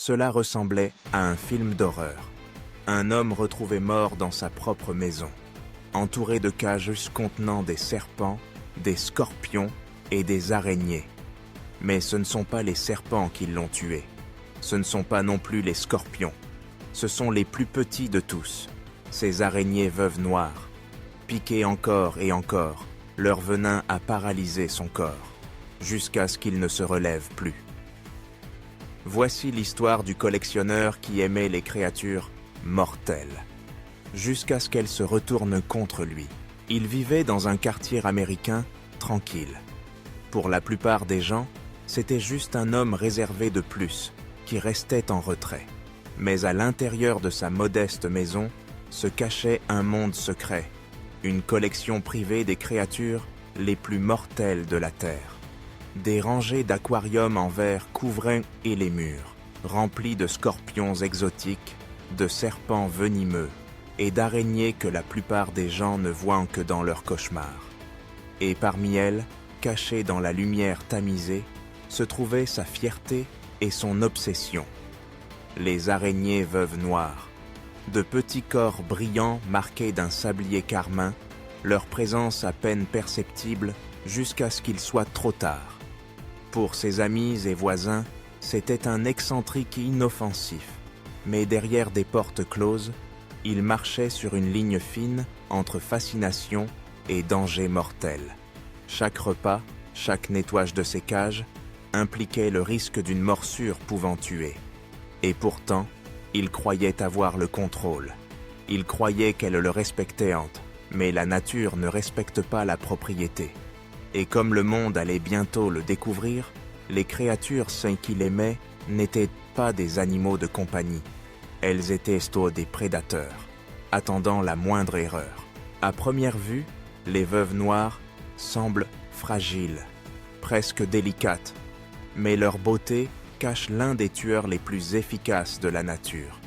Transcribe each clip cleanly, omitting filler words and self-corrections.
Cela ressemblait à un film d'horreur. Un homme retrouvé mort dans sa propre maison, entouré de cages contenant des serpents, des scorpions et des araignées. Mais ce ne sont pas les serpents qui l'ont tué. Ce ne sont pas non plus les scorpions. Ce sont les plus petits de tous, ces araignées veuves noires. Piquées encore et encore, leur venin a paralysé son corps, jusqu'à ce qu'il ne se relève plus. Voici l'histoire du collectionneur qui aimait les créatures mortelles, jusqu'à ce qu'elles se retournent contre lui. Il vivait dans un quartier américain tranquille. Pour la plupart des gens, c'était juste un homme réservé de plus, qui restait en retrait. Mais à l'intérieur de sa modeste maison se cachait un monde secret, une collection privée des créatures les plus mortelles de la Terre. Des rangées d'aquariums en verre couvraient les murs, remplis de scorpions exotiques, de serpents venimeux et d'araignées que la plupart des gens ne voient que dans leurs cauchemars. Et parmi elles, cachées dans la lumière tamisée, se trouvaient sa fierté et son obsession. Les araignées veuves noires, de petits corps brillants marqués d'un sablier carmin, leur présence à peine perceptible jusqu'à ce qu'il soit trop tard. Pour ses amis et voisins, c'était un excentrique inoffensif, mais derrière des portes closes, il marchait sur une ligne fine entre fascination et danger mortel. Chaque repas, chaque nettoyage de ses cages, impliquait le risque d'une morsure pouvant tuer. Et pourtant, il croyait avoir le contrôle. Il croyait qu'elle le respectait, mais la nature ne respecte pas la propriété. Et comme le monde allait bientôt le découvrir, les créatures saines qu'il aimait n'étaient pas des animaux de compagnie. Elles étaient des prédateurs, attendant la moindre erreur. À première vue, les veuves noires semblent fragiles, presque délicates, mais leur beauté cache l'un des tueurs les plus efficaces de la nature.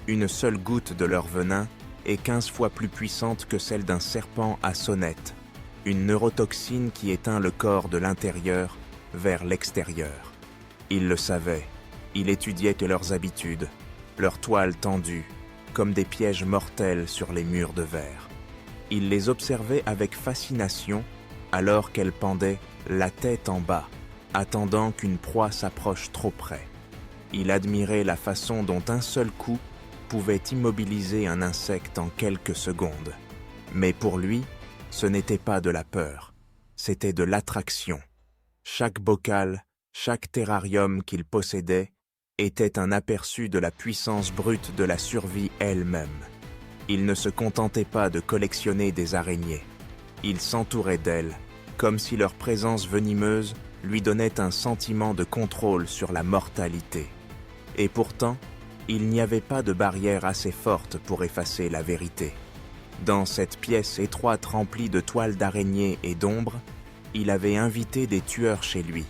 Une seule goutte de leur venin est 15 fois plus puissante que celle d'un serpent à sonnette, une neurotoxine qui éteint le corps de l'intérieur vers l'extérieur. Il le savait, il étudiait leurs habitudes, leurs toiles tendues, comme des pièges mortels sur les murs de verre. Il les observait avec fascination alors qu'elles pendaient la tête en bas, attendant qu'une proie s'approche trop près. Il admirait la façon dont un seul coup pouvait immobiliser un insecte en quelques secondes. Mais pour lui, ce n'était pas de la peur, c'était de l'attraction. Chaque bocal, chaque terrarium qu'il possédait était un aperçu de la puissance brute de la survie elle-même. Il ne se contentait pas de collectionner des araignées. Il s'entourait d'elles, comme si leur présence venimeuse lui donnait un sentiment de contrôle sur la mortalité. Et pourtant, il n'y avait pas de barrière assez forte pour effacer la vérité. Dans cette pièce étroite remplie de toiles d'araignées et d'ombres, il avait invité des tueurs chez lui,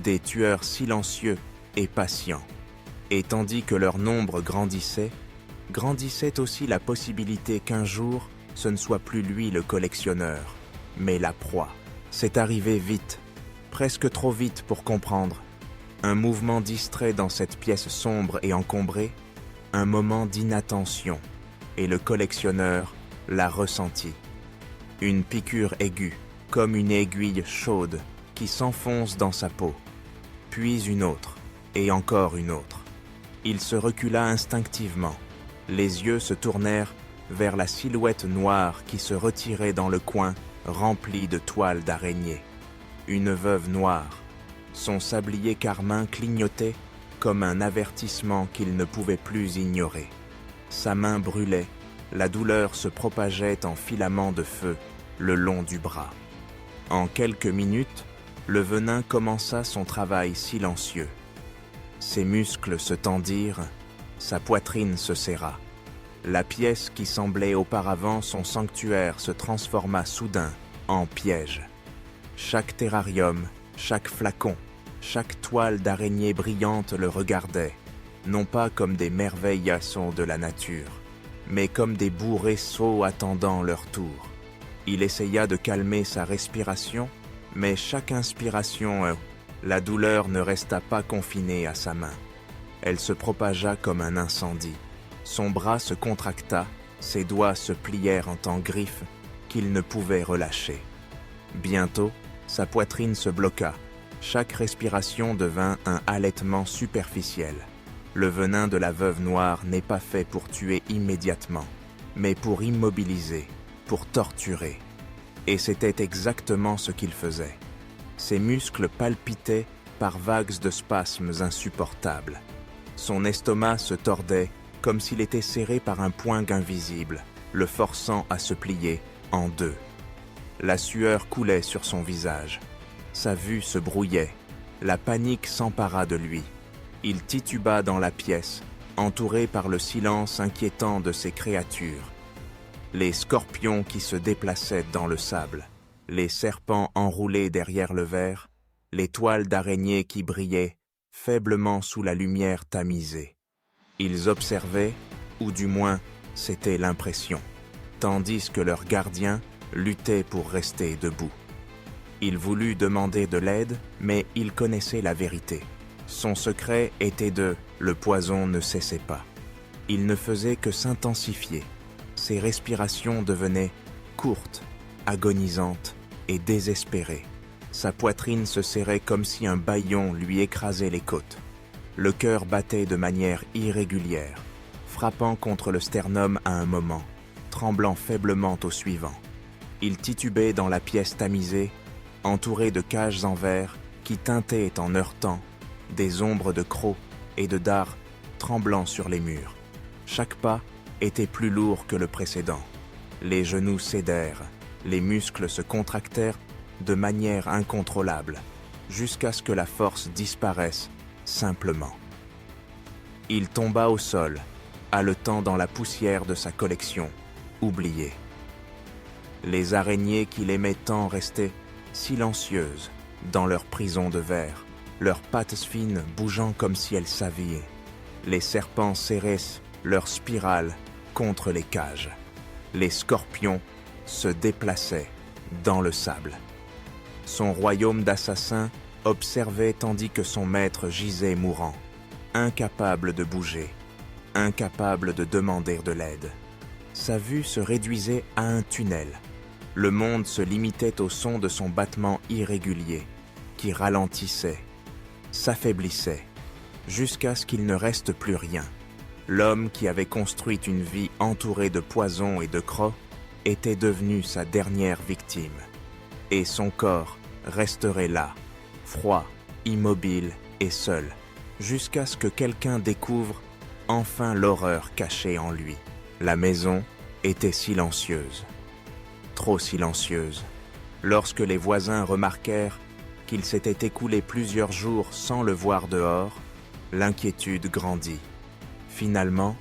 des tueurs silencieux et patients. Et tandis que leur nombre grandissait aussi la possibilité qu'un jour, ce ne soit plus lui le collectionneur, mais la proie. C'est arrivé vite, presque trop vite pour comprendre. Un mouvement distrait dans cette pièce sombre et encombrée, un moment d'inattention, et le collectionneur l'a ressenti. Une piqûre aiguë, comme une aiguille chaude qui s'enfonce dans sa peau, puis une autre, et encore une autre. Il se recula instinctivement. Les yeux se tournèrent vers la silhouette noire qui se retirait dans le coin rempli de toiles d'araignées. Une veuve noire. Son sablier carmin clignotait comme un avertissement qu'il ne pouvait plus ignorer. Sa main brûlait, la douleur se propageait en filaments de feu le long du bras. En quelques minutes, le venin commença son travail silencieux. Ses muscles se tendirent, sa poitrine se serra. La pièce qui semblait auparavant son sanctuaire se transforma soudain en piège. Chaque terrarium, chaque flacon, chaque toile d'araignée brillante le regardait, non pas comme des merveilles de la nature, mais comme des bourrées sots attendant leur tour. Il essaya de calmer sa respiration, mais chaque inspiration, la douleur ne resta pas confinée à sa main. Elle se propagea comme un incendie. Son bras se contracta, ses doigts se plièrent en griffes qu'il ne pouvait relâcher. Bientôt, sa poitrine se bloqua. Chaque respiration devint un halètement superficiel. Le venin de la veuve noire n'est pas fait pour tuer immédiatement, mais pour immobiliser, pour torturer. Et c'était exactement ce qu'il faisait. Ses muscles palpitaient par vagues de spasmes insupportables. Son estomac se tordait comme s'il était serré par un poing invisible, le forçant à se plier en deux. La sueur coulait sur son visage. Sa vue se brouillait. La panique s'empara de lui. Il tituba dans la pièce, entouré par le silence inquiétant de ces créatures. Les scorpions qui se déplaçaient dans le sable, les serpents enroulés derrière le verre, les toiles d'araignées qui brillaient faiblement sous la lumière tamisée. Ils observaient, ou du moins, c'était l'impression, tandis que leur gardien luttait pour rester debout. Il voulut demander de l'aide, mais il connaissait la vérité. Son secret était le poison ne cessait pas. Il ne faisait que s'intensifier. Ses respirations devenaient courtes, agonisantes et désespérées. Sa poitrine se serrait comme si un bâillon lui écrasait les côtes. Le cœur battait de manière irrégulière, frappant contre le sternum à un moment, tremblant faiblement au suivant. Il titubait dans la pièce tamisée, entouré de cages en verre qui tintaient en heurtant, des ombres de crocs et de dards tremblant sur les murs. Chaque pas était plus lourd que le précédent. Les genoux cédèrent, les muscles se contractèrent de manière incontrôlable, jusqu'à ce que la force disparaisse simplement. Il tomba au sol, haletant dans la poussière de sa collection, oubliée. Les araignées qu'il aimait tant restaient silencieuses dans leur prison de verre, leurs pattes fines bougeant comme si elles savaient. Les serpents serraient leurs spirales contre les cages. Les scorpions se déplaçaient dans le sable. Son royaume d'assassins observait tandis que son maître gisait mourant, incapable de bouger, incapable de demander de l'aide. Sa vue se réduisait à un tunnel. Le monde se limitait au son de son battement irrégulier, qui ralentissait, s'affaiblissait, jusqu'à ce qu'il ne reste plus rien. L'homme qui avait construit une vie entourée de poisons et de crocs était devenu sa dernière victime. Et son corps resterait là, froid, immobile et seul, jusqu'à ce que quelqu'un découvre enfin l'horreur cachée en lui. La maison était silencieuse, trop silencieuse. Lorsque les voisins remarquèrent qu'il s'était écoulé plusieurs jours sans le voir dehors, l'inquiétude grandit. Finalement,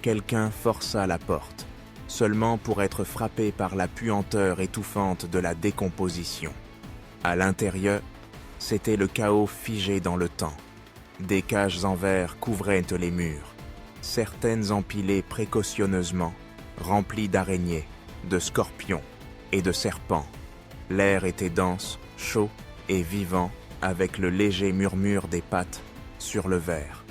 quelqu'un força la porte, seulement pour être frappé par la puanteur étouffante de la décomposition. À l'intérieur, c'était le chaos figé dans le temps. Des cages en verre couvraient les murs, certaines empilées précautionneusement, remplies d'araignées, de scorpions et de serpents. L'air était dense, chaud et vivant, avec le léger murmure des pattes sur le verre.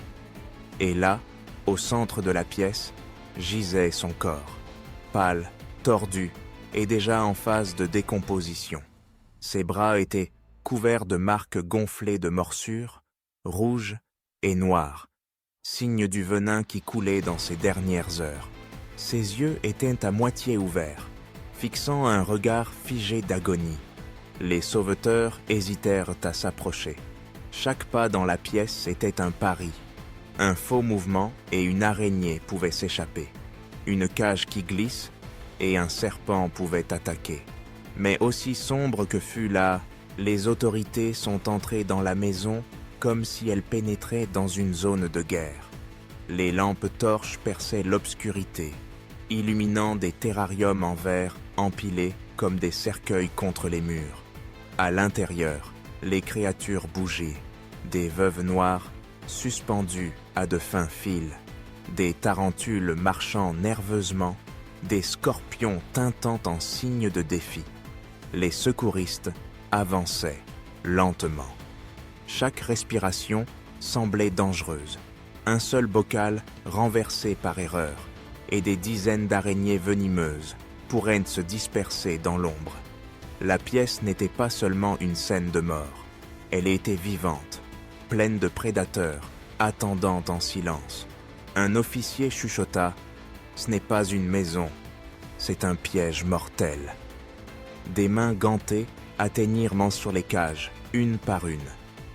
Et là, au centre de la pièce, gisait son corps, pâle, tordu et déjà en phase de décomposition. Ses bras étaient couverts de marques gonflées de morsures, rouges et noires, signe du venin qui coulait dans ses dernières heures. Ses yeux étaient à moitié ouverts, fixant un regard figé d'agonie. Les sauveteurs hésitèrent à s'approcher. Chaque pas dans la pièce était un pari. Un faux mouvement et une araignée pouvaient s'échapper. Une cage qui glisse et un serpent pouvait attaquer. Mais aussi sombre que fût là, les autorités sont entrées dans la maison comme si elles pénétraient dans une zone de guerre. Les lampes torches perçaient l'obscurité, illuminant des terrariums en verre empilés comme des cercueils contre les murs. À l'intérieur, les créatures bougeaient, des veuves noires suspendues à de fins fils, des tarentules marchant nerveusement, des scorpions tintant en signe de défi. Les secouristes avançaient lentement. Chaque respiration semblait dangereuse. un seul bocal renversé par erreur, et des dizaines d'araignées venimeuses pourraient se disperser dans l'ombre. La pièce n'était pas seulement une scène de mort, elle était vivante, pleine de prédateurs, attendant en silence. Un officier chuchota « Ce n'est pas une maison, c'est un piège mortel ». Des mains gantées atteignirent sur les cages, une par une.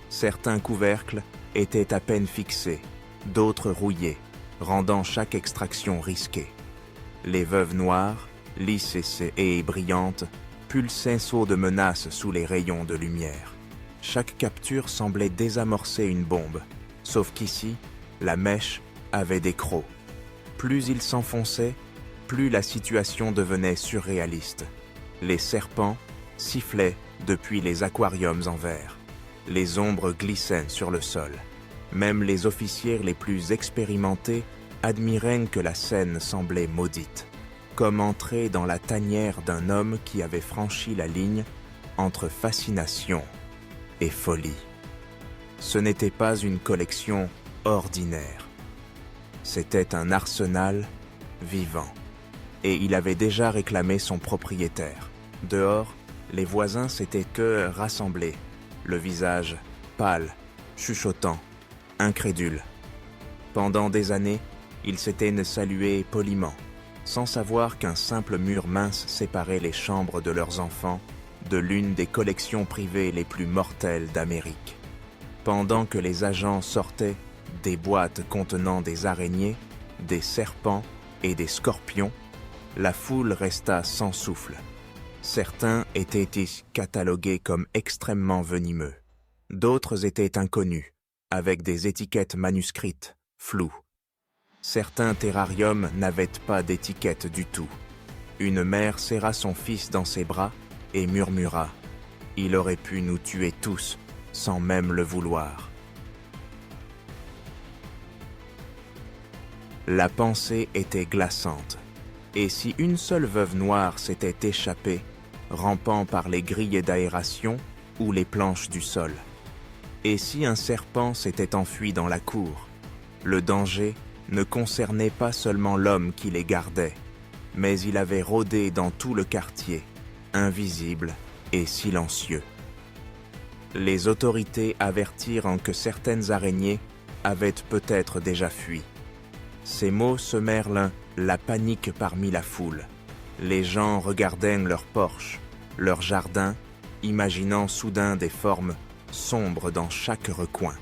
Certains couvercles étaient à peine fixés, d'autres rouillés, rendant chaque extraction risquée. Les veuves noires, lisses et brillantes, pulsaient sauts de menaces sous les rayons de lumière. Chaque capture semblait désamorcer une bombe, sauf qu'ici, la mèche avait des crocs. Plus il s'enfonçait, plus la situation devenait surréaliste. Les serpents sifflaient depuis les aquariums en verre. Les ombres glissaient sur le sol. Même les officiers les plus expérimentés admiraient que la scène semblait maudite, comme entrer dans la tanière d'un homme qui avait franchi la ligne entre fascination et folie. Ce n'était pas une collection ordinaire. C'était un arsenal vivant. Et il avait déjà réclamé son propriétaire. Dehors, les voisins s'étaient eux rassemblés, le visage pâle, chuchotant, incrédule. Pendant des années, ils s'étaient salués poliment, sans savoir qu'un simple mur mince séparait les chambres de leurs enfants de l'une des collections privées les plus mortelles d'Amérique. Pendant que les agents sortaient des boîtes contenant des araignées, des serpents et des scorpions, la foule resta sans souffle. Certains étaient catalogués comme extrêmement venimeux. D'autres étaient inconnus, avec des étiquettes manuscrites, floues. Certains terrariums n'avaient pas d'étiquette du tout. Une mère serra son fils dans ses bras et murmura « Il aurait pu nous tuer tous, sans même le vouloir. » La pensée était glaçante. Et si une seule veuve noire s'était échappée, rampant par les grilles d'aération ou les planches du sol? Et si un serpent s'était enfui dans la cour? Le danger ne concernait pas seulement l'homme qui les gardait, mais il avait rôdé dans tout le quartier, invisible et silencieux. Les autorités avertirent que certaines araignées avaient peut-être déjà fui. Ces mots semèrent la panique parmi la foule. Les gens regardaient leurs porches, leurs jardins, imaginant soudain des formes sombres dans chaque recoin.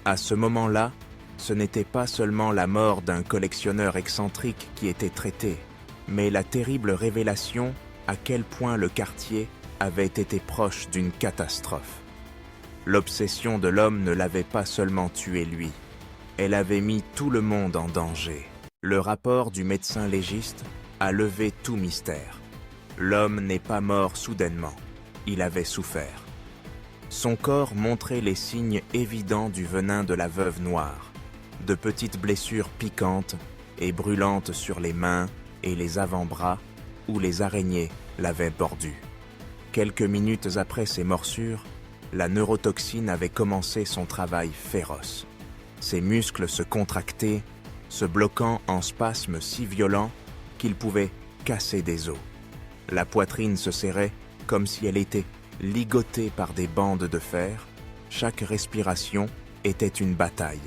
À ce moment-là, ce n'était pas seulement la mort d'un collectionneur excentrique qui était traitée, mais la terrible révélation à quel point le quartier avait été proche d'une catastrophe. L'obsession de l'homme ne l'avait pas seulement tué lui, elle avait mis tout le monde en danger. Le rapport du médecin légiste a levé tout mystère. L'homme n'est pas mort soudainement, il avait souffert. Son corps montrait les signes évidents du venin de la veuve noire, de petites blessures piquantes et brûlantes sur les mains et les avant-bras où les araignées l'avaient mordu. Quelques minutes après ces morsures, la neurotoxine avait commencé son travail féroce. Ses muscles se contractaient, se bloquant en spasmes si violents qu'ils pouvaient casser des os. La poitrine se serrait comme si elle était ligotée par des bandes de fer. Chaque respiration était une bataille.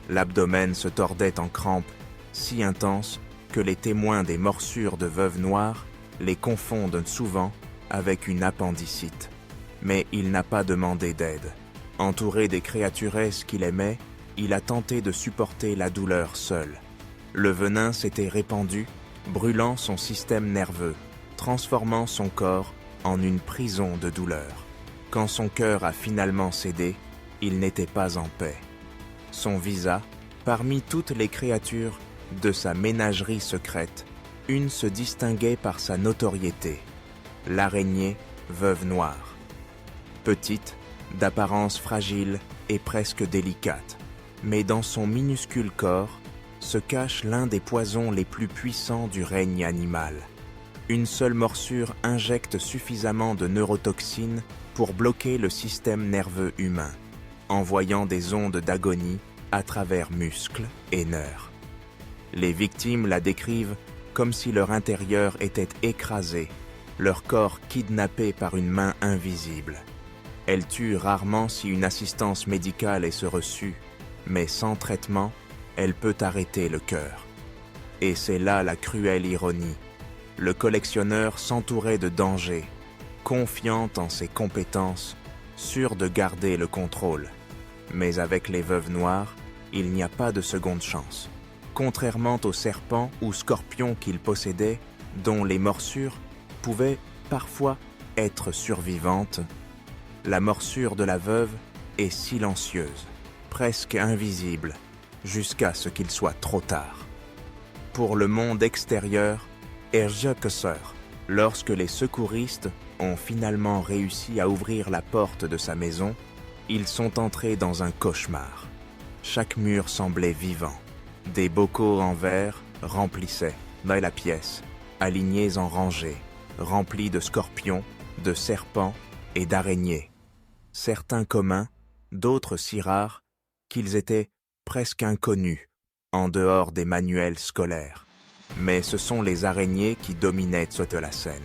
L'abdomen se tordait en crampes si intenses que les témoins des morsures de veuve noire les confondent souvent avec une appendicite. Mais il n'a pas demandé d'aide. Entouré des créaturesses qu'il aimait, il a tenté de supporter la douleur seul. Le venin s'était répandu, brûlant son système nerveux, transformant son corps en une prison de douleur. Quand son cœur a finalement cédé, il n'était pas en paix. Son visa, parmi toutes les créatures de sa ménagerie secrète, une se distinguait par sa notoriété, l'araignée veuve noire. Petite, d'apparence fragile et presque délicate, mais dans son minuscule corps se cache l'un des poisons les plus puissants du règne animal. Une seule morsure injecte suffisamment de neurotoxines pour bloquer le système nerveux humain, envoyant des ondes d'agonie à travers muscles et nerfs. Les victimes la décrivent comme si leur intérieur était écrasé, leur corps kidnappé par une main invisible. Elle tue rarement si une assistance médicale est reçue, mais sans traitement, elle peut arrêter le cœur. Et c'est là la cruelle ironie. Le collectionneur s'entourait de dangers, confiant en ses compétences, sûr de garder le contrôle. Mais avec les veuves noires, il n'y a pas de seconde chance. Contrairement aux serpents ou scorpions qu'il possédait, dont les morsures pouvaient parfois être survivantes, la morsure de la veuve est silencieuse, presque invisible, jusqu'à ce qu'il soit trop tard. Pour le monde extérieur, Erjekesser, lorsque les secouristes ont finalement réussi à ouvrir la porte de sa maison, ils sont entrés dans un cauchemar. Chaque mur semblait vivant. Des bocaux en verre remplissaient la pièce, alignés en rangées, remplis de scorpions, de serpents et d'araignées. Certains communs, d'autres si rares qu'ils étaient presque inconnus en dehors des manuels scolaires. Mais ce sont les araignées qui dominaient toute la scène.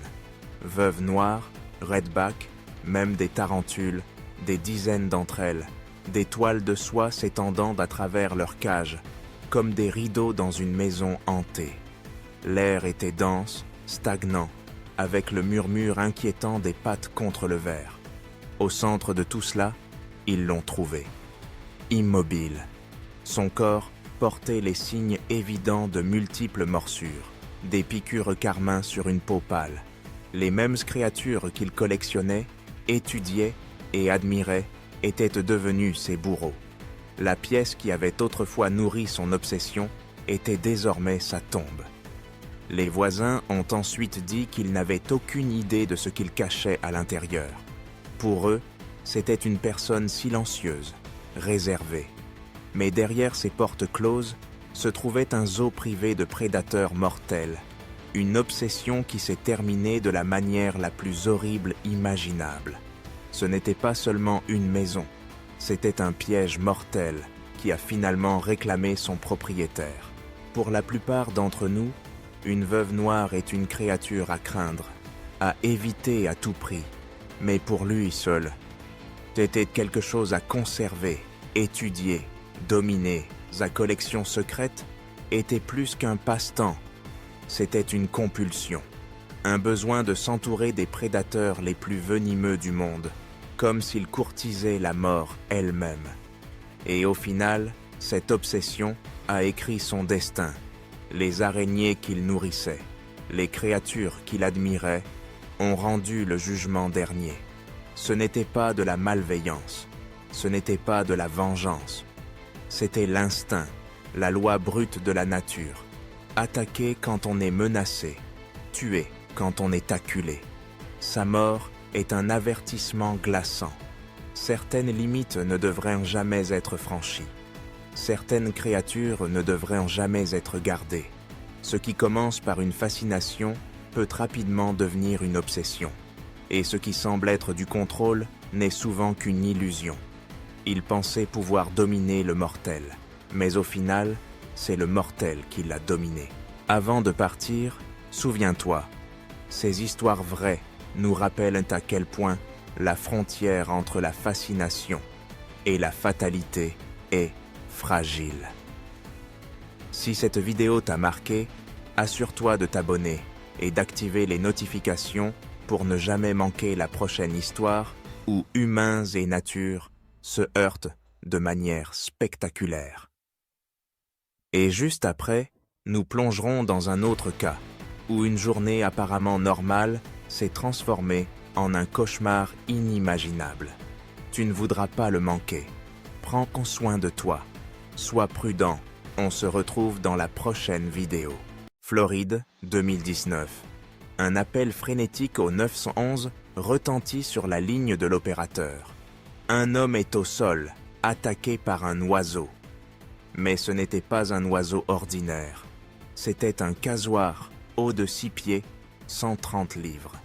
Veuves noires, redback, même des tarentules, des dizaines d'entre elles, des toiles de soie s'étendant à travers leurs cages, comme des rideaux dans une maison hantée. L'air était dense, stagnant, avec le murmure inquiétant des pattes contre le verre. Au centre de tout cela, ils l'ont trouvé. Immobile. Son corps portait les signes évidents de multiples morsures, des piqûres carmin sur une peau pâle. Les mêmes créatures qu'il collectionnait, étudiait et admirait étaient devenues ses bourreaux. La pièce qui avait autrefois nourri son obsession était désormais sa tombe. Les voisins ont ensuite dit qu'ils n'avaient aucune idée de ce qu'il cachait à l'intérieur. Pour eux, c'était une personne silencieuse, réservée. Mais derrière ces portes closes se trouvait un zoo privé de prédateurs mortels, une obsession qui s'est terminée de la manière la plus horrible imaginable. Ce n'était pas seulement une maison, c'était un piège mortel qui a finalement réclamé son propriétaire. Pour la plupart d'entre nous, une veuve noire est une créature à craindre, à éviter à tout prix. Mais pour lui seul, c'était quelque chose à conserver, étudier, dominer. Sa collection secrète était plus qu'un passe-temps. C'était une compulsion, un besoin de s'entourer des prédateurs les plus venimeux du monde, comme s'il courtisait la mort elle-même. Et au final, cette obsession a écrit son destin. Les araignées qu'il nourrissait, les créatures qu'il admirait, ont rendu le jugement dernier. Ce n'était pas de la malveillance, ce n'était pas de la vengeance. C'était l'instinct, la loi brute de la nature. Attaquer quand on est menacé, tuer quand on est acculé. Sa mort est un avertissement glaçant. Certaines limites ne devraient jamais être franchies. Certaines créatures ne devraient jamais être gardées. Ce qui commence par une fascination peut rapidement devenir une obsession. Et ce qui semble être du contrôle n'est souvent qu'une illusion. Il pensait pouvoir dominer le mortel, mais au final, c'est le mortel qui l'a dominé. Avant de partir, souviens-toi, ces histoires vraies nous rappellent à quel point la frontière entre la fascination et la fatalité est fragile. Si cette vidéo t'a marqué, assure-toi de t'abonner et d'activer les notifications pour ne jamais manquer la prochaine histoire où humains et nature se heurtent de manière spectaculaire. Et juste après, nous plongerons dans un autre cas, où une journée apparemment normale s'est transformée en un cauchemar inimaginable. Tu ne voudras pas le manquer. Prends soin de toi. Sois prudent. On se retrouve dans la prochaine vidéo. Floride, 2019. Un appel frénétique au 911 retentit sur la ligne de l'opérateur. Un homme est au sol, attaqué par un oiseau. Mais ce n'était pas un oiseau ordinaire. C'était un casoar, haut de 6 pieds, 130 livres.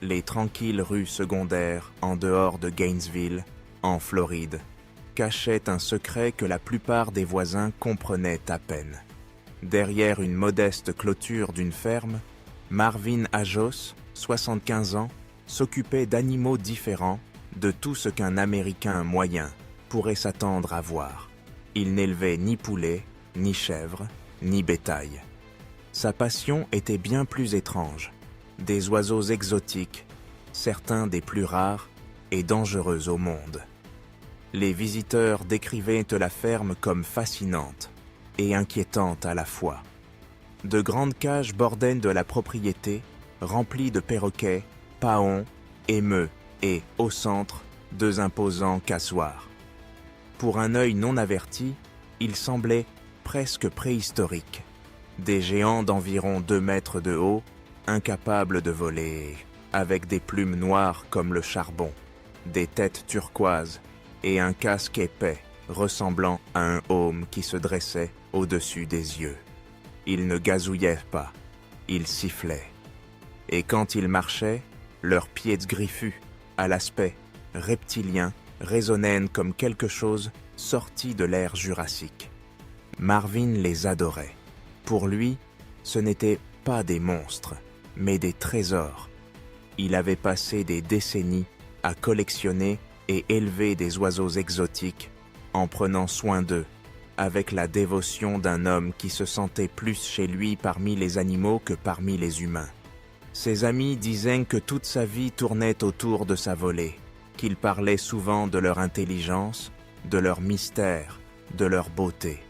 Les tranquilles rues secondaires en dehors de Gainesville, en Floride, cachait un secret que la plupart des voisins comprenaient à peine. Derrière une modeste clôture d'une ferme, Marvin Ajos, 75 ans, s'occupait d'animaux différents de tout ce qu'un Américain moyen pourrait s'attendre à voir. Il n'élevait ni poulets, ni chèvres, ni bétail. Sa passion était bien plus étrange. Des oiseaux exotiques, certains des plus rares et dangereux au monde. Les visiteurs décrivaient la ferme comme fascinante et inquiétante à la fois. De grandes cages bordaient de la propriété, remplies de perroquets, paons, émeus et, au centre, 2 imposants cassoirs. Pour un œil non averti, ils semblaient presque préhistoriques. Des géants d'environ 2 mètres de haut, incapables de voler, avec des plumes noires comme le charbon, des têtes turquoises et un casque épais ressemblant à un aume qui se dressait au-dessus des yeux. Ils ne gazouillaient pas, ils sifflaient. Et quand ils marchaient, leurs pieds griffus, à l'aspect reptilien, résonnaient comme quelque chose sorti de l'ère jurassique. Marvin les adorait. Pour lui, ce n'étaient pas des monstres, mais des trésors. Il avait passé des décennies à collectionner et élever des oiseaux exotiques en prenant soin d'eux, avec la dévotion d'un homme qui se sentait plus chez lui parmi les animaux que parmi les humains. Ses amis disaient que toute sa vie tournait autour de sa volée, qu'il parlait souvent de leur intelligence, de leur mystère, de leur beauté.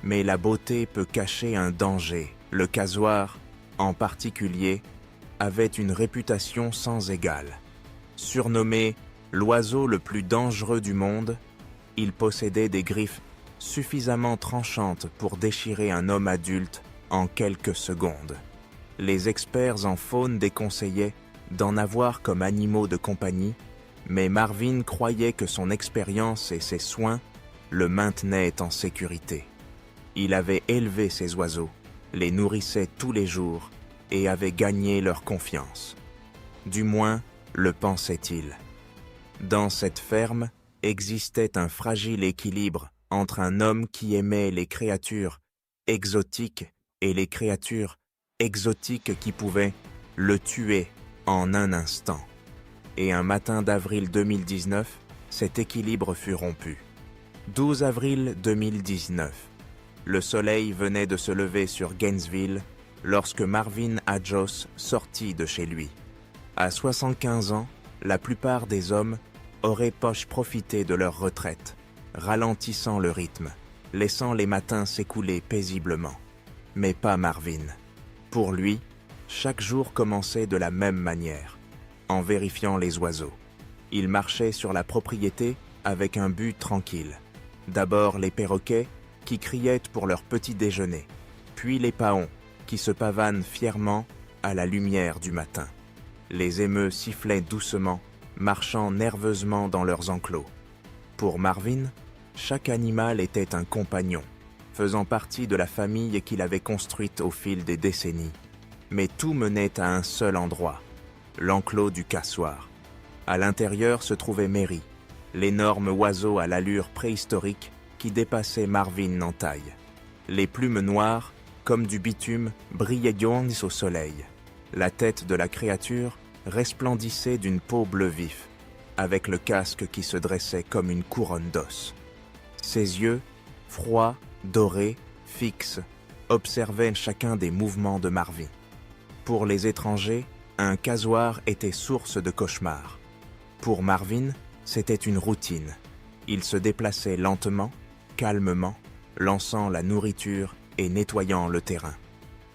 Mais la beauté peut cacher un danger. Le casoar, en particulier, avait une réputation sans égale. Surnommé l'oiseau le plus dangereux du monde, il possédait des griffes suffisamment tranchantes pour déchirer un homme adulte en quelques secondes. Les experts en faune déconseillaient d'en avoir comme animaux de compagnie, mais Marvin croyait que son expérience et ses soins le maintenaient en sécurité. Il avait élevé ces oiseaux, les nourrissait tous les jours et avait gagné leur confiance. Du moins, le pensait-il. Dans cette ferme existait un fragile équilibre entre un homme qui aimait les créatures exotiques et les créatures exotiques qui pouvaient le tuer en un instant. Et un matin d'avril 2019, cet équilibre fut rompu. 12 avril 2019. Le soleil venait de se lever sur Gainesville lorsque Marvin Ajos sortit de chez lui. À 75 ans, la plupart des hommes auraient profité de leur retraite, ralentissant le rythme, laissant les matins s'écouler paisiblement. Mais pas Marvin. Pour lui, chaque jour commençait de la même manière, en vérifiant les oiseaux. Il marchait sur la propriété avec un but tranquille. D'abord les perroquets, qui criaient pour leur petit déjeuner, puis les paons, qui se pavanent fièrement à la lumière du matin. Les émeus sifflaient doucement, marchant nerveusement dans leurs enclos. Pour Marvin, chaque animal était un compagnon, faisant partie de la famille qu'il avait construite au fil des décennies. Mais tout menait à un seul endroit, l'enclos du cassoir. À l'intérieur se trouvait Mary, l'énorme oiseau à l'allure préhistorique qui dépassait Marvin en taille. Les plumes noires, comme du bitume, brillaient au soleil. La tête de la créature resplendissait d'une peau bleu vif, avec le casque qui se dressait comme une couronne d'os. Ses yeux, froids, dorés, fixes, observaient chacun des mouvements de Marvin. Pour les étrangers, un casoar était source de cauchemars. Pour Marvin, c'était une routine. Il se déplaçait lentement, calmement, lançant la nourriture et nettoyant le terrain.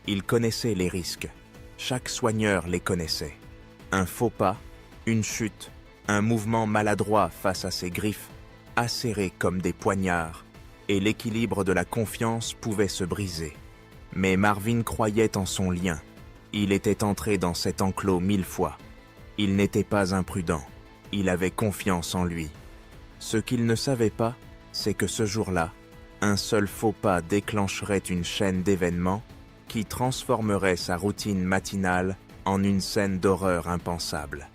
Il connaissait les risques. Chaque soigneur les connaissait. Un faux pas, une chute, un mouvement maladroit face à ses griffes, acérées comme des poignards, et l'équilibre de la confiance pouvait se briser. Mais Marvin croyait en son lien. Il était entré dans cet enclos 1000 fois. Il n'était pas imprudent. Il avait confiance en lui. Ce qu'il ne savait pas, c'est que ce jour-là, un seul faux pas déclencherait une chaîne d'événements qui transformerait sa routine matinale en une scène d'horreur impensable.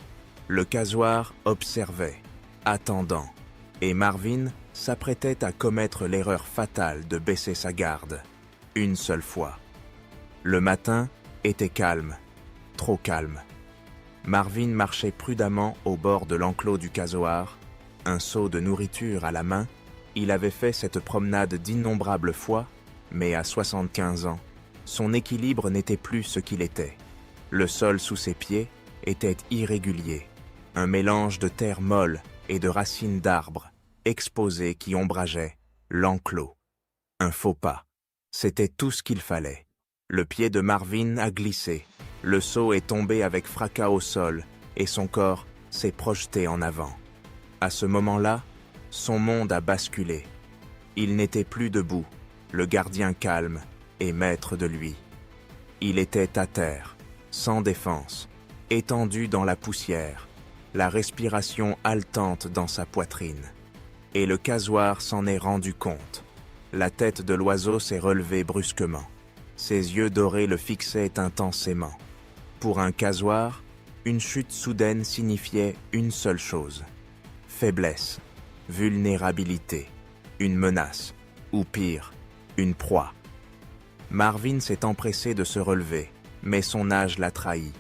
Le casoar observait, attendant, et Marvin, s'apprêtait à commettre l'erreur fatale de baisser sa garde, une seule fois. Le matin était calme, trop calme. Marvin marchait prudemment au bord de l'enclos du casoar, un seau de nourriture à la main. Il avait fait cette promenade d'innombrables fois, mais à 75 ans, son équilibre n'était plus ce qu'il était. Le sol sous ses pieds était irrégulier, un mélange de terre molle et de racines d'arbres exposées qui ombrageaient l'enclos. Un faux pas, c'était tout ce qu'il fallait. Le pied de Marvin a glissé, le seau est tombé avec fracas au sol et son corps s'est projeté en avant. À ce moment-là, son monde a basculé. Il n'était plus debout, le gardien calme et maître de lui. Il était à terre, sans défense, étendu dans la poussière, la respiration haletante dans sa poitrine. Et le casoar s'en est rendu compte. La tête de l'oiseau s'est relevée brusquement. Ses yeux dorés le fixaient intensément. Pour un casoar, une chute soudaine signifiait une seule chose: faiblesse, vulnérabilité, une menace, ou pire, une proie. Marvin s'est empressé de se relever, mais son âge l'a trahi.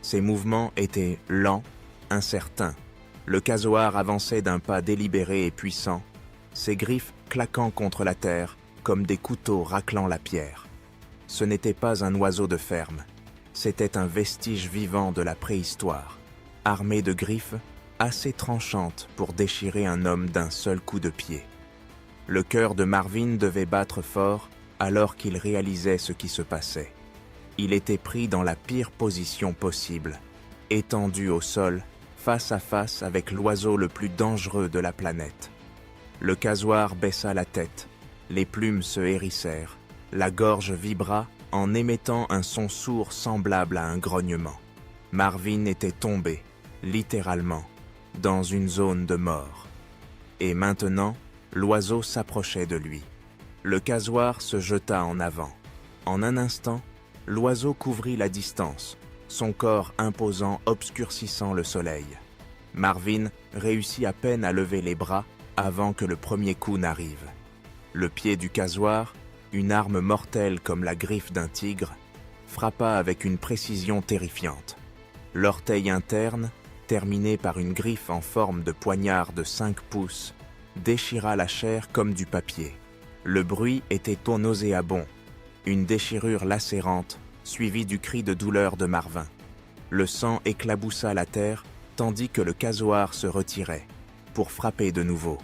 Ses mouvements étaient lents, incertains. Le casoar avançait d'un pas délibéré et puissant, ses griffes claquant contre la terre comme des couteaux raclant la pierre. Ce n'était pas un oiseau de ferme, c'était un vestige vivant de la préhistoire, armé de griffes assez tranchantes pour déchirer un homme d'un seul coup de pied. Le cœur de Marvin devait battre fort alors qu'il réalisait ce qui se passait. Il était pris dans la pire position possible, étendu au sol, face à face avec l'oiseau le plus dangereux de la planète. Le casoar baissa la tête, les plumes se hérissèrent, la gorge vibra en émettant un son sourd semblable à un grognement. Marvin était tombé, littéralement, dans une zone de mort. Et maintenant, l'oiseau s'approchait de lui. Le casoar se jeta en avant. En un instant, l'oiseau couvrit la distance, son corps imposant obscurcissant le soleil. Marvin réussit à peine à lever les bras avant que le premier coup n'arrive. Le pied du casoar, une arme mortelle comme la griffe d'un tigre, frappa avec une précision terrifiante. L'orteil interne, terminé par une griffe en forme de poignard de 5 pouces, déchira la chair comme du papier. Le bruit était nauséabond, une déchirure lacérante, suivie du cri de douleur de Marvin. Le sang éclaboussa la terre, tandis que le casoar se retirait, pour frapper de nouveau.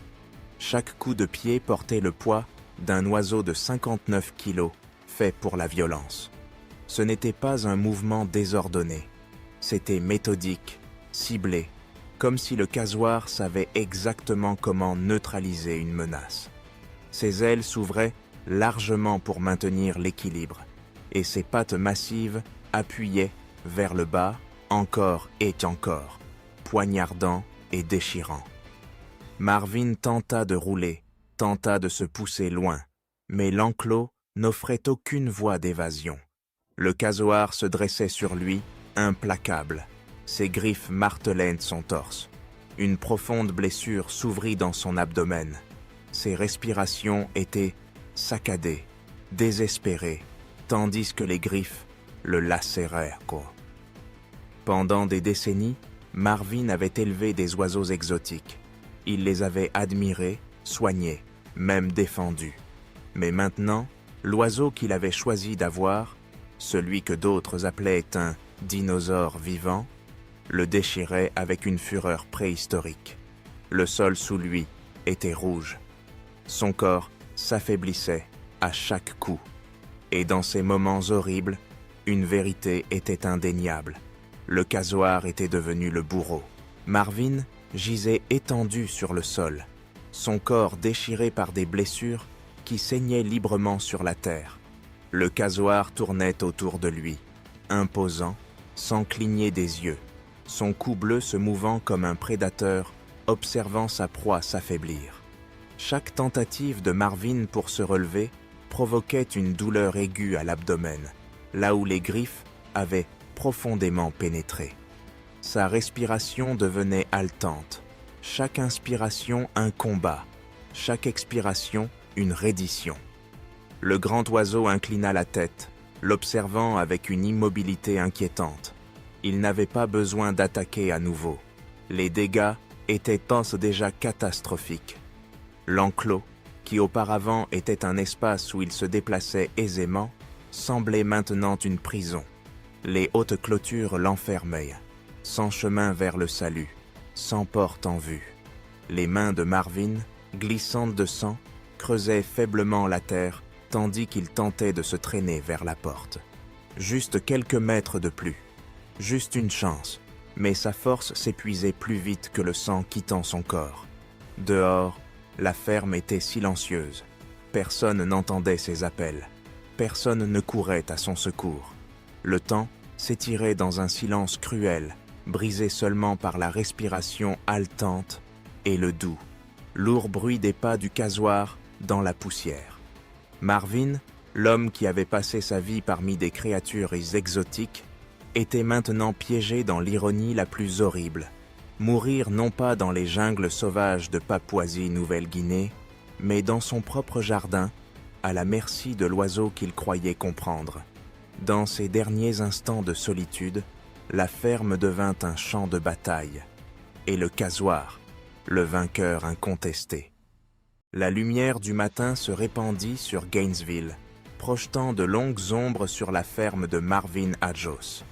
Chaque coup de pied portait le poids d'un oiseau de 59 kilos, fait pour la violence. Ce n'était pas un mouvement désordonné, c'était méthodique, ciblé, comme si le casoar savait exactement comment neutraliser une menace. Ses ailes s'ouvraient largement pour maintenir l'équilibre, et ses pattes massives appuyaient vers le bas, encore et encore, poignardant et déchirant. Marvin tenta de rouler, tenta de se pousser loin, mais l'enclos n'offrait aucune voie d'évasion. Le casoar se dressait sur lui, implacable. Ses griffes martelaient son torse. Une profonde blessure s'ouvrit dans son abdomen. Ses respirations étaient saccadées, désespérées, tandis que les griffes le lacérèrent. Pendant des décennies, Marvin avait élevé des oiseaux exotiques. Il les avait admirés, soignés, même défendus. Mais maintenant, l'oiseau qu'il avait choisi d'avoir, celui que d'autres appelaient un dinosaure vivant, le déchirait avec une fureur préhistorique. Le sol sous lui était rouge. Son corps s'affaiblissait à chaque coup. Et dans ces moments horribles, une vérité était indéniable. Le casoar était devenu le bourreau. Marvin gisait étendu sur le sol, son corps déchiré par des blessures qui saignaient librement sur la terre. Le casoar tournait autour de lui, imposant, sans cligner des yeux, son cou bleu se mouvant comme un prédateur observant sa proie s'affaiblir. Chaque tentative de Marvin pour se relever provoquait une douleur aiguë à l'abdomen, là où les griffes avaient profondément pénétré. Sa respiration devenait haletante, chaque inspiration un combat, chaque expiration une reddition. Le grand oiseau inclina la tête, l'observant avec une immobilité inquiétante. Il n'avait pas besoin d'attaquer à nouveau. Les dégâts étaient déjà catastrophiques. L'enclos, qui auparavant était un espace où il se déplaçait aisément, semblait maintenant une prison. Les hautes clôtures l'enfermaient, sans chemin vers le salut, sans porte en vue. Les mains de Marvin, glissantes de sang, creusaient faiblement la terre, tandis qu'il tentait de se traîner vers la porte. Juste quelques mètres de plus, juste une chance, mais sa force s'épuisait plus vite que le sang quittant son corps. Dehors, la ferme était silencieuse. Personne n'entendait ses appels. Personne ne courait à son secours. Le temps s'étirait dans un silence cruel, brisé seulement par la respiration haletante et le doux, lourd bruit des pas du casoar dans la poussière. Marvin, l'homme qui avait passé sa vie parmi des créatures exotiques, était maintenant piégé dans l'ironie la plus horrible. Mourir non pas dans les jungles sauvages de Papouasie-Nouvelle-Guinée, mais dans son propre jardin, à la merci de l'oiseau qu'il croyait comprendre. Dans ces derniers instants de solitude, la ferme devint un champ de bataille, et le casoar, le vainqueur incontesté. La lumière du matin se répandit sur Gainesville, projetant de longues ombres sur la ferme de Marvin Hadjos.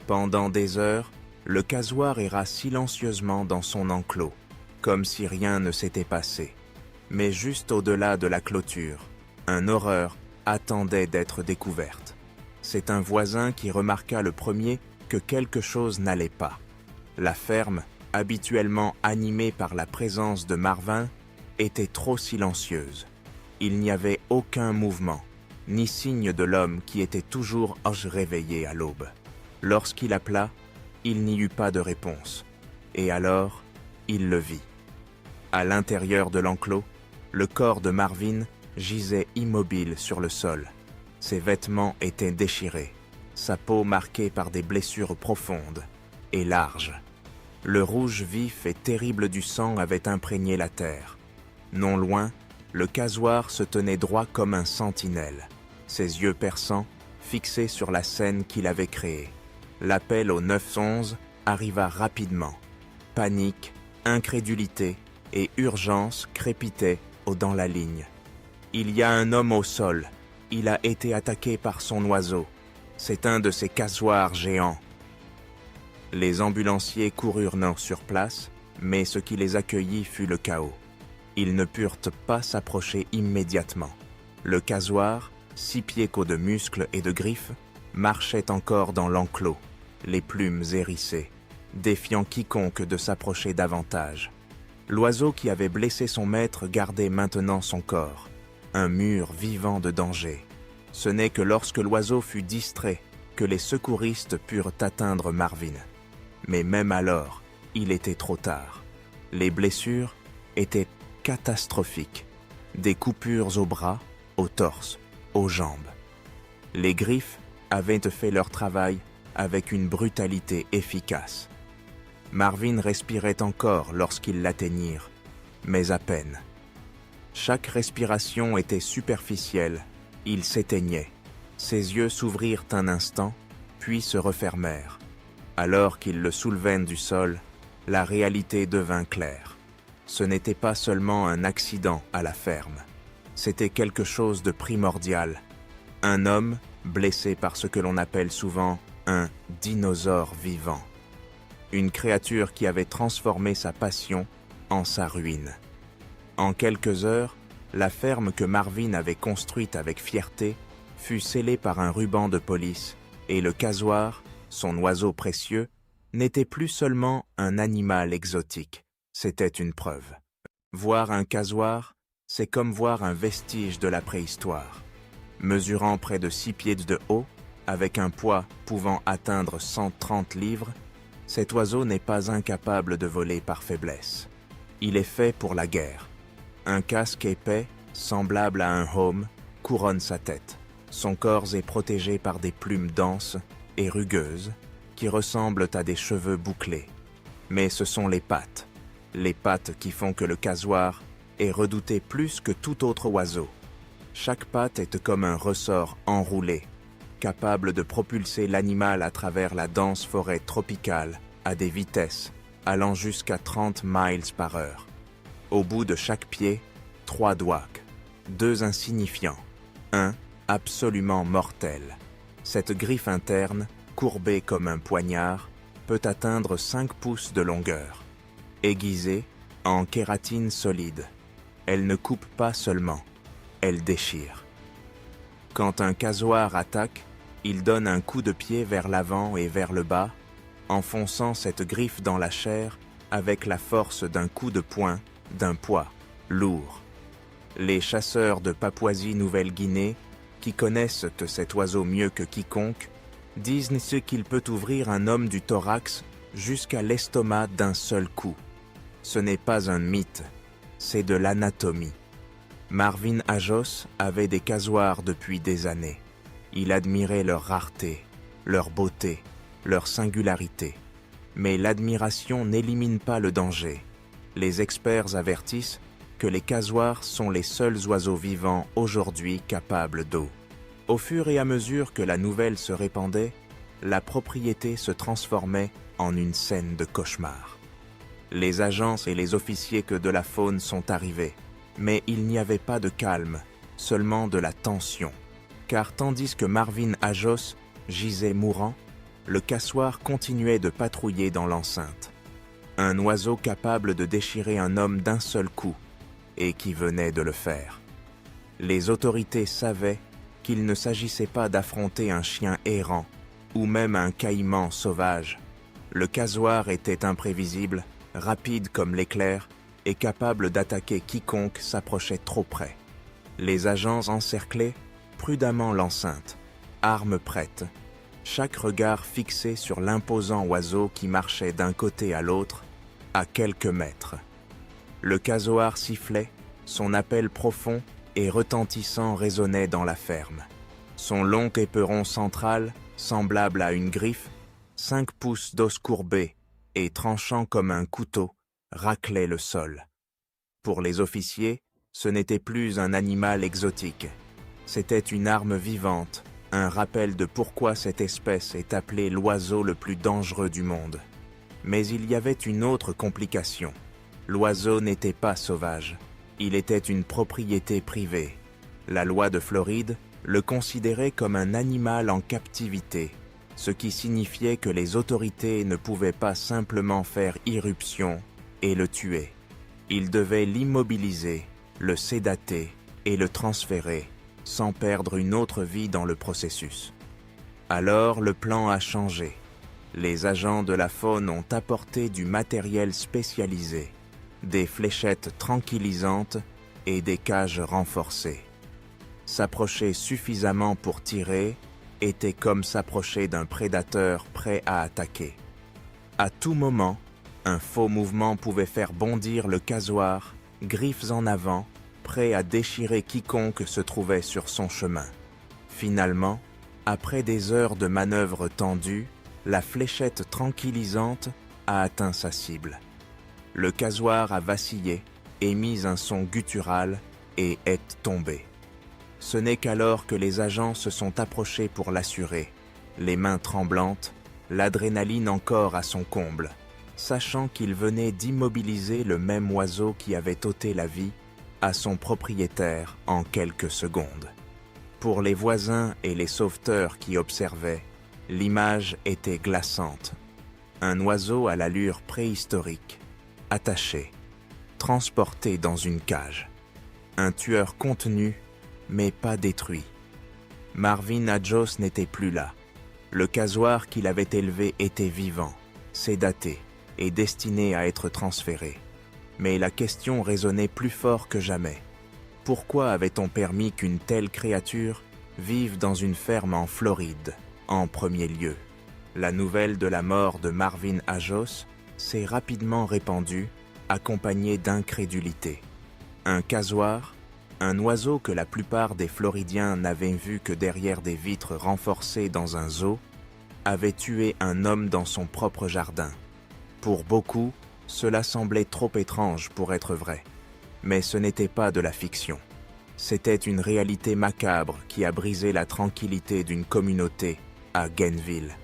Pendant des heures, le casoar erra silencieusement dans son enclos, comme si rien ne s'était passé. Mais juste au-delà de la clôture, une horreur attendait d'être découverte. C'est un voisin qui remarqua le premier que quelque chose n'allait pas. La ferme, habituellement animée par la présence de Marvin, était trop silencieuse. Il n'y avait aucun mouvement, ni signe de l'homme qui était toujours réveillé à l'aube. Lorsqu'il appela, il n'y eut pas de réponse. Et alors, il le vit. À l'intérieur de l'enclos, le corps de Marvin gisait immobile sur le sol. Ses vêtements étaient déchirés, sa peau marquée par des blessures profondes et larges. Le rouge vif et terrible du sang avait imprégné la terre. Non loin, le casoar se tenait droit comme un sentinelle, ses yeux perçants fixés sur la scène qu'il avait créée. L'appel au 911 arriva rapidement. Panique, incrédulité et urgence crépitaient dans la ligne. Il y a un homme au sol. Il a été attaqué par son oiseau. C'est un de ces casoars géants. Les ambulanciers coururent sur place, mais ce qui les accueillit fut le chaos. Ils ne purent pas s'approcher immédiatement. Le casoar, 6 pieds qu'aux de muscles et de griffes, marchait encore dans l'enclos, les plumes hérissées, défiant quiconque de s'approcher davantage. L'oiseau qui avait blessé son maître gardait maintenant son corps, un mur vivant de danger. Ce n'est que lorsque l'oiseau fut distrait que les secouristes purent atteindre Marvin. Mais même alors, il était trop tard. Les blessures étaient catastrophiques. Des coupures aux bras, au torse, aux jambes. Les griffes avaient fait leur travail avec une brutalité efficace. Marvin respirait encore lorsqu'ils l'atteignirent, mais à peine. Chaque respiration était superficielle, il s'éteignait. Ses yeux s'ouvrirent un instant, puis se refermèrent. Alors qu'ils le soulevèrent du sol, la réalité devint claire. Ce n'était pas seulement un accident à la ferme, c'était quelque chose de primordial. Un homme blessé par ce que l'on appelle souvent un dinosaure vivant. Une créature qui avait transformé sa passion en sa ruine. En quelques heures, la ferme que Marvin avait construite avec fierté fut scellée par un ruban de police et le casoar, son oiseau précieux, n'était plus seulement un animal exotique, c'était une preuve. Voir un casoar, c'est comme voir un vestige de la préhistoire. Mesurant près de 6 pieds de haut, avec un poids pouvant atteindre 130 livres, cet oiseau n'est pas incapable de voler par faiblesse. Il est fait pour la guerre. Un casque épais, semblable à un heaume, couronne sa tête. Son corps est protégé par des plumes denses et rugueuses qui ressemblent à des cheveux bouclés. Mais ce sont les pattes qui font que le casoar est redouté plus que tout autre oiseau. Chaque patte est comme un ressort enroulé, capable de propulser l'animal à travers la dense forêt tropicale à des vitesses allant jusqu'à 30 miles par heure. Au bout de chaque pied, 3 doigts, 2 insignifiants, un absolument mortel. Cette griffe interne, courbée comme un poignard, peut atteindre 5 pouces de longueur. Aiguisée, en kératine solide, elle ne coupe pas seulement, elle déchire. Quand un casoar attaque, il donne un coup de pied vers l'avant et vers le bas, enfonçant cette griffe dans la chair avec la force d'un coup de poing, d'un poids lourd. Les chasseurs de Papouasie-Nouvelle-Guinée, qui connaissent cet oiseau mieux que quiconque, disent ce qu'il peut ouvrir un homme du thorax jusqu'à l'estomac d'un seul coup. Ce n'est pas un mythe, c'est de l'anatomie. Marvin Ajos avait des casoars depuis des années. Il admirait leur rareté, leur beauté, leur singularité. Mais l'admiration n'élimine pas le danger. Les experts avertissent que les casoars sont les seuls oiseaux vivants aujourd'hui capables d'eau. Au fur et à mesure que la nouvelle se répandait, la propriété se transformait en une scène de cauchemar. Les agents et les officiers de la faune sont arrivés, mais il n'y avait pas de calme, seulement de la tension. Car tandis que Marvin Ajos gisait mourant, le cassoir continuait de patrouiller dans l'enceinte. Un oiseau capable de déchirer un homme d'un seul coup, et qui venait de le faire. Les autorités savaient qu'il ne s'agissait pas d'affronter un chien errant, ou même un caïman sauvage. Le casoar était imprévisible, rapide comme l'éclair, et capable d'attaquer quiconque s'approchait trop près. Les agents encerclaient prudemment l'enceinte, armes prêtes, chaque regard fixé sur l'imposant oiseau qui marchait d'un côté à l'autre, à quelques mètres. Le casoar sifflait, son appel profond et retentissant résonnait dans la ferme. Son long éperon central, semblable à une griffe, 5 pouces d'os courbés et tranchant comme un couteau, raclait le sol. Pour les officiers, ce n'était plus un animal exotique. C'était une arme vivante, un rappel de pourquoi cette espèce est appelée l'oiseau le plus dangereux du monde. Mais il y avait une autre complication. L'oiseau n'était pas sauvage. Il était une propriété privée. La loi de Floride le considérait comme un animal en captivité, ce qui signifiait que les autorités ne pouvaient pas simplement faire irruption et le tuer. Ils devaient l'immobiliser, le sédater et le transférer, sans perdre une autre vie dans le processus. Alors le plan a changé. Les agents de la faune ont apporté du matériel spécialisé, des fléchettes tranquillisantes et des cages renforcées. S'approcher suffisamment pour tirer était comme s'approcher d'un prédateur prêt à attaquer. À tout moment, un faux mouvement pouvait faire bondir le casoar, griffes en avant, prêt à déchirer quiconque se trouvait sur son chemin. Finalement, après des heures de manœuvres tendues, la fléchette tranquillisante a atteint sa cible. Le casoar a vacillé, émis un son guttural et est tombé. Ce n'est qu'alors que les agents se sont approchés pour l'assurer, les mains tremblantes, l'adrénaline encore à son comble, sachant qu'ils venaient d'immobiliser le même oiseau qui avait ôté la vie à son propriétaire en quelques secondes. Pour les voisins et les sauveteurs qui observaient, l'image était glaçante. Un oiseau à l'allure préhistorique, attaché, transporté dans une cage. Un tueur contenu, mais pas détruit. Marvin Ajos n'était plus là. Le casoar qu'il avait élevé était vivant, sédaté et destiné à être transféré. Mais la question résonnait plus fort que jamais. Pourquoi avait-on permis qu'une telle créature vive dans une ferme en Floride, en premier lieu? La nouvelle de la mort de Marvin Ajos s'est rapidement répandue, accompagnée d'incrédulité. Un casoar, un oiseau que la plupart des Floridiens n'avaient vu que derrière des vitres renforcées dans un zoo, avait tué un homme dans son propre jardin. Pour beaucoup, cela semblait trop étrange pour être vrai. Mais ce n'était pas de la fiction. C'était une réalité macabre qui a brisé la tranquillité d'une communauté à Gainesville.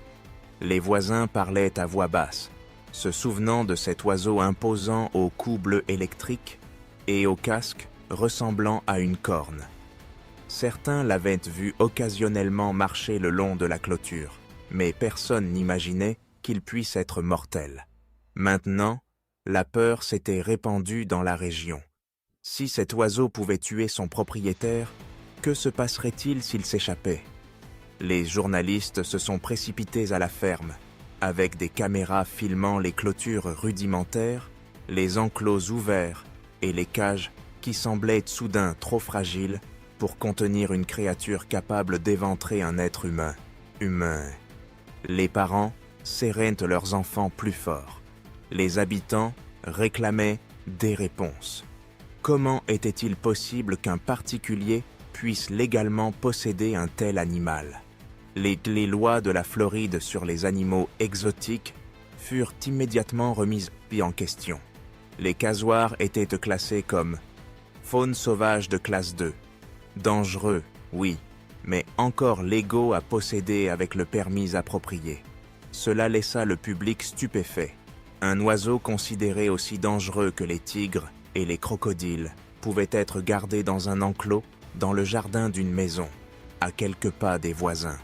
Les voisins parlaient à voix basse, se souvenant de cet oiseau imposant au cou bleu électrique et au casque ressemblant à une corne. Certains l'avaient vu occasionnellement marcher le long de la clôture, mais personne n'imaginait qu'il puisse être mortel. Maintenant, la peur s'était répandue dans la région. Si cet oiseau pouvait tuer son propriétaire, que se passerait-il s'il s'échappait? Les journalistes se sont précipités à la ferme, avec des caméras filmant les clôtures rudimentaires, les enclos ouverts et les cages qui semblaient soudain trop fragiles pour contenir une créature capable d'éventrer un être humain. Les parents serraient leurs enfants plus fort. Les habitants réclamaient des réponses. Comment était-il possible qu'un particulier puisse légalement posséder un tel animal? Les lois de la Floride sur les animaux exotiques furent immédiatement remises en question. Les casuars étaient classés comme faune sauvage de classe 2. Dangereux, oui, mais encore légaux à posséder avec le permis approprié. Cela laissa le public stupéfait. Un oiseau considéré aussi dangereux que les tigres et les crocodiles pouvait être gardé dans un enclos dans le jardin d'une maison, à quelques pas des voisins.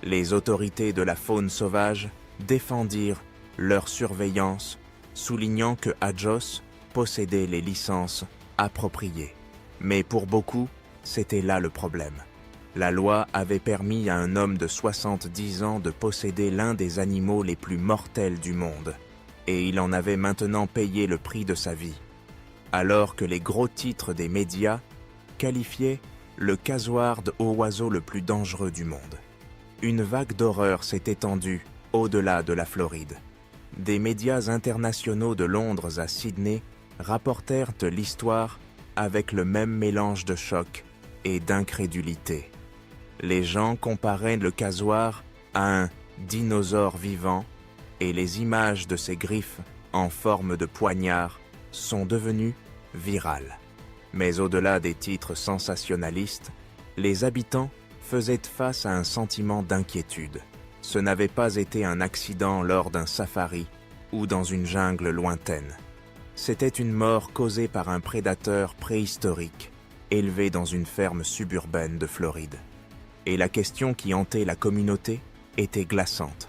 Les autorités de la faune sauvage défendirent leur surveillance, soulignant que Adjos possédait les licences appropriées. Mais pour beaucoup, c'était là le problème. La loi avait permis à un homme de 70 ans de posséder l'un des animaux les plus mortels du monde, et il en avait maintenant payé le prix de sa vie. Alors que les gros titres des médias qualifiaient le casuar de oiseau le plus dangereux du monde. Une vague d'horreur s'est étendue au-delà de la Floride. Des médias internationaux de Londres à Sydney rapportèrent l'histoire avec le même mélange de choc et d'incrédulité. Les gens comparaient le casuar à un dinosaure vivant et les images de ses griffes en forme de poignard sont devenues virales. Mais au-delà des titres sensationnalistes, les habitants faisaient face à un sentiment d'inquiétude. Ce n'avait pas été un accident lors d'un safari ou dans une jungle lointaine. C'était une mort causée par un prédateur préhistorique, élevé dans une ferme suburbaine de Floride. Et la question qui hantait la communauté était glaçante.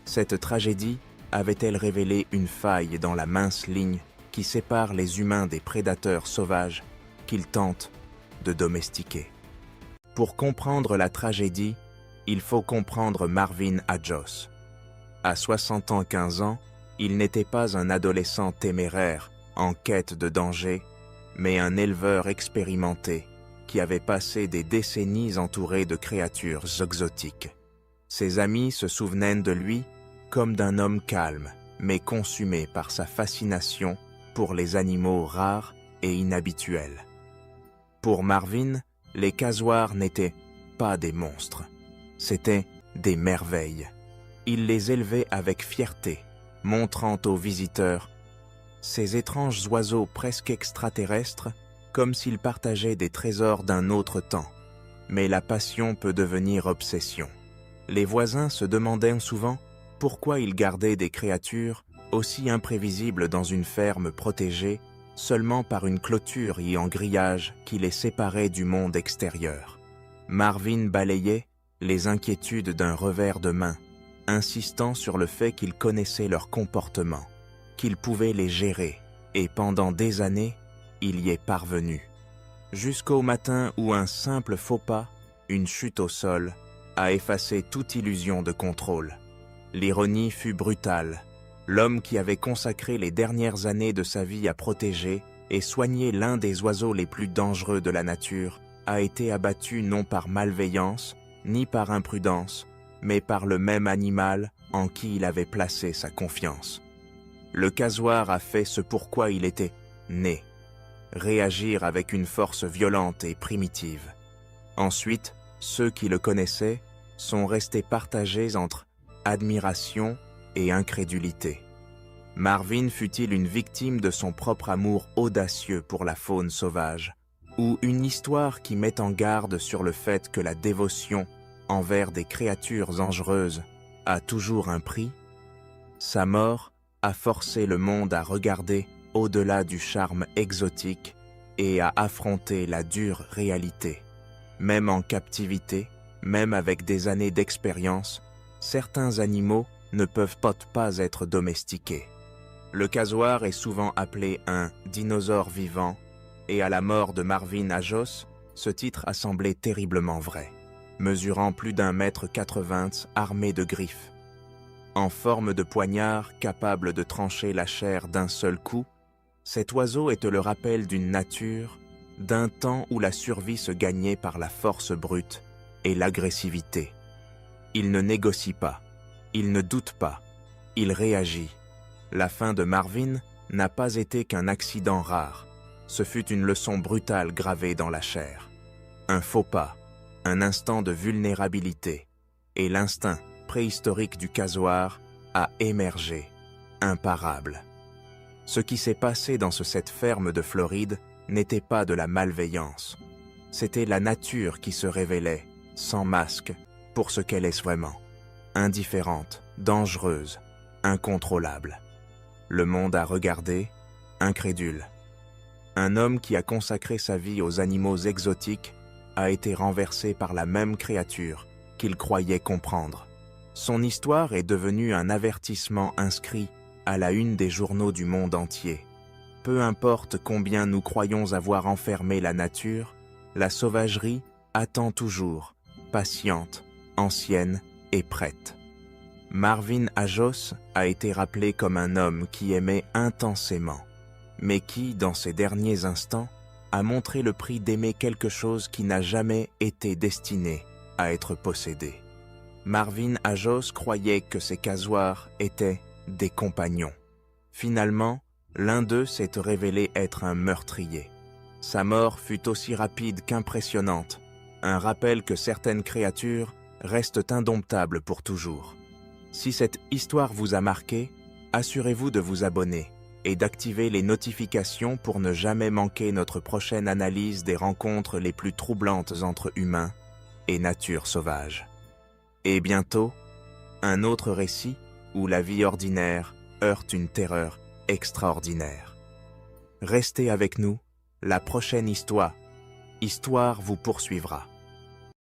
Cette tragédie avait-elle révélé une faille dans la mince ligne qui sépare les humains des prédateurs sauvages qu'ils tentent de domestiquer? Pour comprendre la tragédie, il faut comprendre Marvin Adjos. À 75 ans, il n'était pas un adolescent téméraire en quête de danger, mais un éleveur expérimenté qui avait passé des décennies entouré de créatures exotiques. Ses amis se souvenaient de lui comme d'un homme calme, mais consumé par sa fascination pour les animaux rares et inhabituels. Pour Marvin, les casuars n'étaient pas des monstres, c'étaient des merveilles. Il les élevait avec fierté, montrant aux visiteurs ces étranges oiseaux presque extraterrestres comme s'ils partageaient des trésors d'un autre temps. Mais la passion peut devenir obsession. Les voisins se demandaient souvent pourquoi ils gardaient des créatures aussi imprévisibles dans une ferme protégée seulement par une clôture et un grillage qui les séparait du monde extérieur. Marvin balayait les inquiétudes d'un revers de main, insistant sur le fait qu'il connaissait leur comportement, qu'il pouvait les gérer, et pendant des années, il y est parvenu. Jusqu'au matin où un simple faux pas, une chute au sol, a effacé toute illusion de contrôle. L'ironie fut brutale. L'homme qui avait consacré les dernières années de sa vie à protéger et soigner l'un des oiseaux les plus dangereux de la nature a été abattu non par malveillance, ni par imprudence, mais par le même animal en qui il avait placé sa confiance. Le casuar a fait ce pourquoi il était né, réagir avec une force violente et primitive. Ensuite, ceux qui le connaissaient sont restés partagés entre admiration et incrédulité. Marvin fut-il une victime de son propre amour audacieux pour la faune sauvage, ou une histoire qui met en garde sur le fait que la dévotion envers des créatures dangereuses a toujours un prix? Sa mort a forcé le monde à regarder au-delà du charme exotique et à affronter la dure réalité. Même en captivité, même avec des années d'expérience, certains animaux ne peuvent pas être domestiqués. Le casoar est souvent appelé un dinosaure vivant, et à la mort de Marvin Ajos, ce titre a semblé terriblement vrai. Mesurant plus d'1,80 m, armé de griffes. En forme de poignard, capable de trancher la chair d'un seul coup, cet oiseau est le rappel d'une nature, d'un temps où la survie se gagnait par la force brute et l'agressivité. Il ne négocie pas, il ne doute pas, il réagit. La fin de Marvin n'a pas été qu'un accident rare, ce fut une leçon brutale gravée dans la chair. Un faux pas, un instant de vulnérabilité, et l'instinct préhistorique du casoar a émergé, imparable. Ce qui s'est passé dans cette ferme de Floride n'était pas de la malveillance. C'était la nature qui se révélait, sans masque, pour ce qu'elle est vraiment. Indifférente, dangereuse, incontrôlable. Le monde a regardé, incrédule. Un homme qui a consacré sa vie aux animaux exotiques a été renversé par la même créature qu'il croyait comprendre. Son histoire est devenue un avertissement inscrit à la une des journaux du monde entier. Peu importe combien nous croyons avoir enfermé la nature, la sauvagerie attend toujours, patiente, ancienne et prête. Marvin Ajos a été rappelé comme un homme qui aimait intensément, mais qui, dans ses derniers instants, a montré le prix d'aimer quelque chose qui n'a jamais été destiné à être possédé. Marvin Ajos croyait que ses casoars étaient des compagnons. Finalement, l'un d'eux s'est révélé être un meurtrier. Sa mort fut aussi rapide qu'impressionnante, un rappel que certaines créatures restent indomptables pour toujours. Si cette histoire vous a marqué, assurez-vous de vous abonner et d'activer les notifications pour ne jamais manquer notre prochaine analyse des rencontres les plus troublantes entre humains et nature sauvage. Et bientôt, un autre récit où la vie ordinaire heurte une terreur extraordinaire. Restez avec nous, la prochaine histoire vous poursuivra.